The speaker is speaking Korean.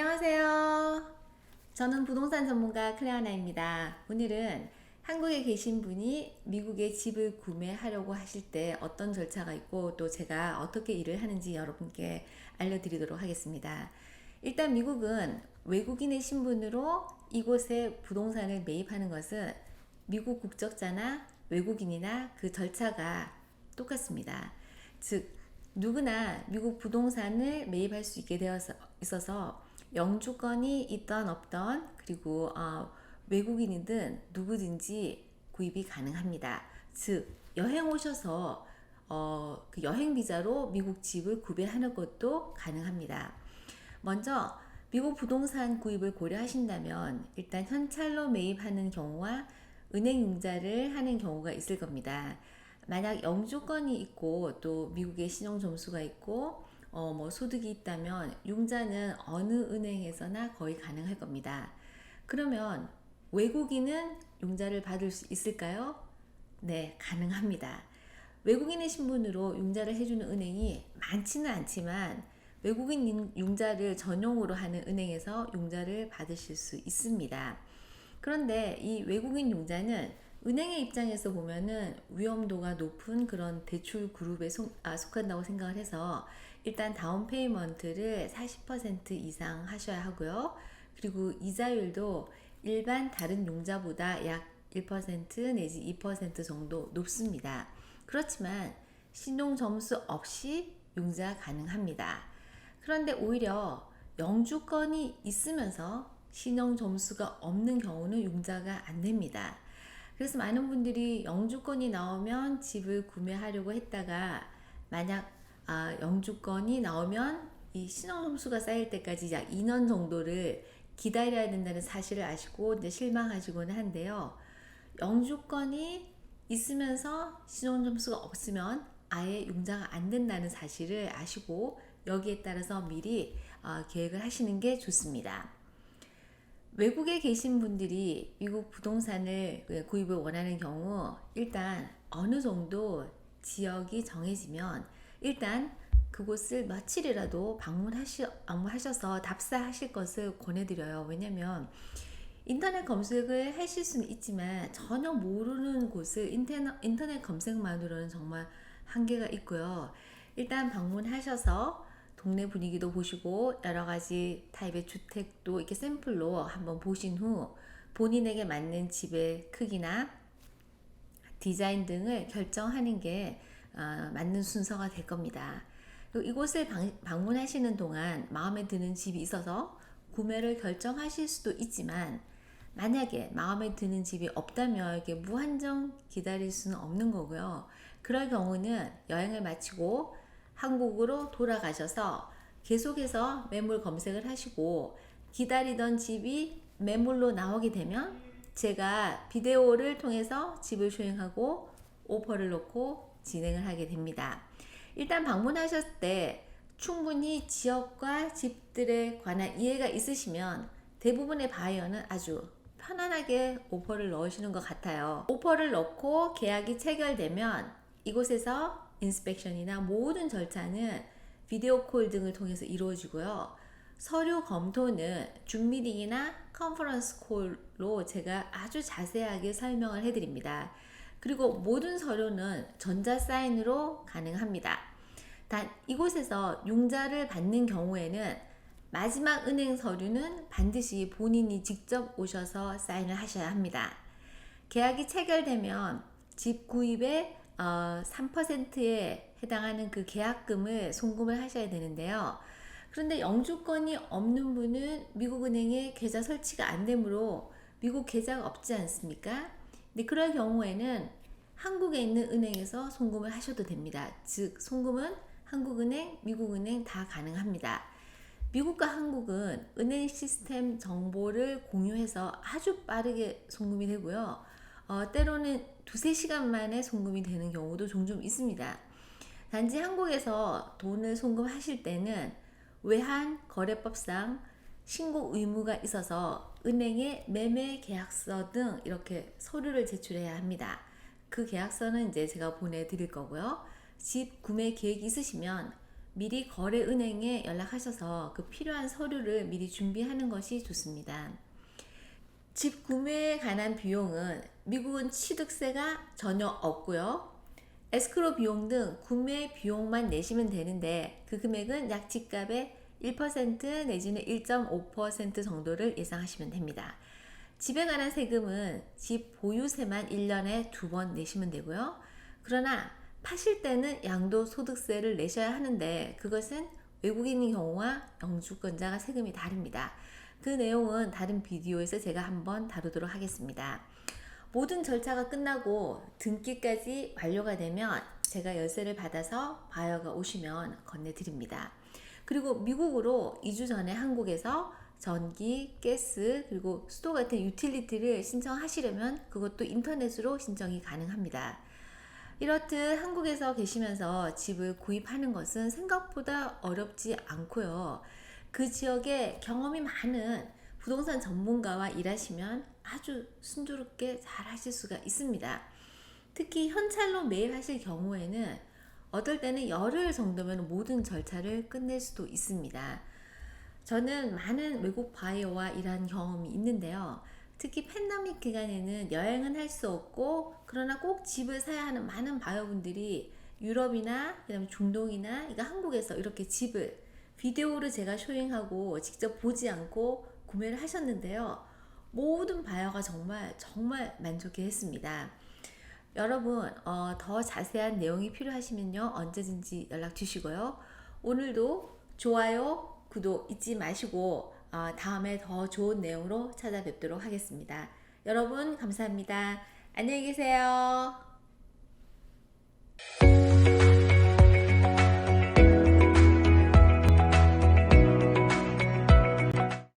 안녕하세요. 저는 부동산 전문가 클레아나입니다. 오늘은 한국에 계신 분이 미국에 집을 구매하려고 하실 때 어떤 절차가 있고 또 제가 어떻게 일을 하는지 여러분께 알려드리도록 하겠습니다. 일단 미국은 외국인의 신분으로 이곳에 부동산을 매입하는 것은 미국 국적자나 외국인이나 그 절차가 똑같습니다. 즉, 누구나 미국 부동산을 매입할 수 있게 되어 있어서 영주권이 있던 없던 그리고 외국인이든 누구든지 구입이 가능합니다. 즉 여행 오셔서 그 여행 비자로 미국 집을 구매하는 것도 가능합니다. 먼저 미국 부동산 구입을 고려하신다면 일단 현찰로 매입하는 경우와 은행 융자를 하는 경우가 있을 겁니다. 만약 영주권이 있고 또 미국의 신용 점수가 있고 소득이 있다면 융자는 어느 은행에서나 거의 가능할 겁니다. 그러면 외국인은 융자를 받을 수 있을까요? 네, 가능합니다. 외국인의 신분으로 융자를 해주는 은행이 많지는 않지만 외국인 융자를 전용으로 하는 은행에서 융자를 받으실 수 있습니다. 그런데 이 외국인 융자는 은행의 입장에서 보면은 위험도가 높은 그런 대출 그룹에 속한다고 생각을 해서 일단 다운 페이먼트를 40% 이상 하셔야 하고요. 그리고 이자율도 일반 다른 융자보다 약 1% 내지 2% 정도 높습니다. 그렇지만 신용 점수 없이 융자 가능합니다. 그런데 오히려 영주권이 있으면서 신용 점수가 없는 경우는 융자가 안 됩니다. 그래서 많은 분들이 영주권이 나오면 집을 구매하려고 했다가 만약 영주권이 나오면 이 신용 점수가 쌓일 때까지 약 2년 정도를 기다려야 된다는 사실을 아시고 이제 실망하시곤 한데요. 영주권이 있으면서 신용 점수가 없으면 아예 융자가 안 된다는 사실을 아시고 여기에 따라서 미리 계획을 하시는 게 좋습니다. 외국에 계신 분들이 미국 부동산을 구입을 원하는 경우 일단 어느 정도 지역이 정해지면 일단 그곳을 며칠이라도 방문하셔서 답사하실 것을 권해드려요. 왜냐면 인터넷 검색을 하실 수는 있지만 전혀 모르는 곳을 인터넷 검색만으로는 정말 한계가 있고요. 일단 방문하셔서 동네 분위기도 보시고 여러 가지 타입의 주택도 이렇게 샘플로 한번 보신 후 본인에게 맞는 집의 크기나 디자인 등을 결정하는 게 맞는 순서가 될 겁니다. 그리고 이곳을 방문하시는 동안 마음에 드는 집이 있어서 구매를 결정하실 수도 있지만 만약에 마음에 드는 집이 없다면 이렇게 무한정 기다릴 수는 없는 거고요. 그럴 경우는 여행을 마치고 한국으로 돌아가셔서 계속해서 매물 검색을 하시고 기다리던 집이 매물로 나오게 되면 제가 비디오를 통해서 집을 쇼잉하고 오퍼를 놓고 진행을 하게 됩니다. 일단 방문하셨을 때 충분히 지역과 집들에 관한 이해가 있으시면 대부분의 바이어는 아주 편안하게 오퍼를 넣으시는 것 같아요. 오퍼를 넣고 계약이 체결되면 이곳에서 인스펙션이나 모든 절차는 비디오 콜 등을 통해서 이루어지고요. 서류 검토는 줌 미팅이나 컨퍼런스 콜로 제가 아주 자세하게 설명을 해드립니다. 그리고 모든 서류는 전자 사인으로 가능합니다. 단 이곳에서 융자를 받는 경우에는 마지막 은행 서류는 반드시 본인이 직접 오셔서 사인을 하셔야 합니다. 계약이 체결되면 집 구입의 3%에 해당하는 그 계약금을 송금을 하셔야 되는데요. 그런데 영주권이 없는 분은 미국은행에 계좌 설치가 안 되므로 미국 계좌가 없지 않습니까? 근데 그럴 경우에는 한국에 있는 은행에서 송금을 하셔도 됩니다. 즉 송금은 한국은행, 미국은행 다 가능합니다. 미국과 한국은 은행 시스템 정보를 공유해서 아주 빠르게 송금이 되고요. 때로는 두세 시간 만에 송금이 되는 경우도 종종 있습니다. 단지 한국에서 돈을 송금하실 때는 외환 거래법상 신고 의무가 있어서 은행에 매매 계약서 등 이렇게 서류를 제출해야 합니다. 그 계약서는 이제 제가 보내드릴 거고요. 집 구매 계획이 있으시면 미리 거래은행에 연락하셔서 그 필요한 서류를 미리 준비하는 것이 좋습니다. 집 구매에 관한 비용은 미국은 취득세가 전혀 없고요. 에스크로 비용 등 구매 비용만 내시면 되는데 그 금액은 약 집값의 1% 내지는 1.5% 정도를 예상하시면 됩니다. 집에 관한 세금은 집 보유세만 1년에 2번 내시면 되고요. 그러나 파실 때는 양도소득세를 내셔야 하는데 그것은 외국인인 경우와 영주권자가 세금이 다릅니다. 그 내용은 다른 비디오에서 제가 한번 다루도록 하겠습니다. 모든 절차가 끝나고 등기까지 완료가 되면 제가 열쇠를 받아서 바이어가 오시면 건네드립니다. 그리고 미국으로 2주 전에 한국에서 전기, 가스, 그리고 수도 같은 유틸리티를 신청하시려면 그것도 인터넷으로 신청이 가능합니다. 이렇듯 한국에서 계시면서 집을 구입하는 것은 생각보다 어렵지 않고요. 그 지역에 경험이 많은 부동산 전문가와 일하시면 아주 순조롭게 잘 하실 수가 있습니다. 특히 현찰로 매입 하실 경우에는 어떨 때는 열흘 정도면 모든 절차를 끝낼 수도 있습니다. 저는 많은 외국 바이어와 일한 경험이 있는데요. 특히 팬데믹 기간에는 여행은 할 수 없고 그러나 꼭 집을 사야 하는 많은 바이어분들이 유럽이나 그다음에 중동이나 그러니까 한국에서 이렇게 집을 비디오를 제가 쇼잉하고 직접 보지 않고 구매를 하셨는데요. 모든 바이어가 정말 만족해 했습니다. 여러분 더 자세한 내용이 필요하시면요 언제든지 연락 주시고요. 오늘도 좋아요, 구독 잊지 마시고 다음에 더 좋은 내용으로 찾아뵙도록 하겠습니다. 여러분 감사합니다. 안녕히 계세요.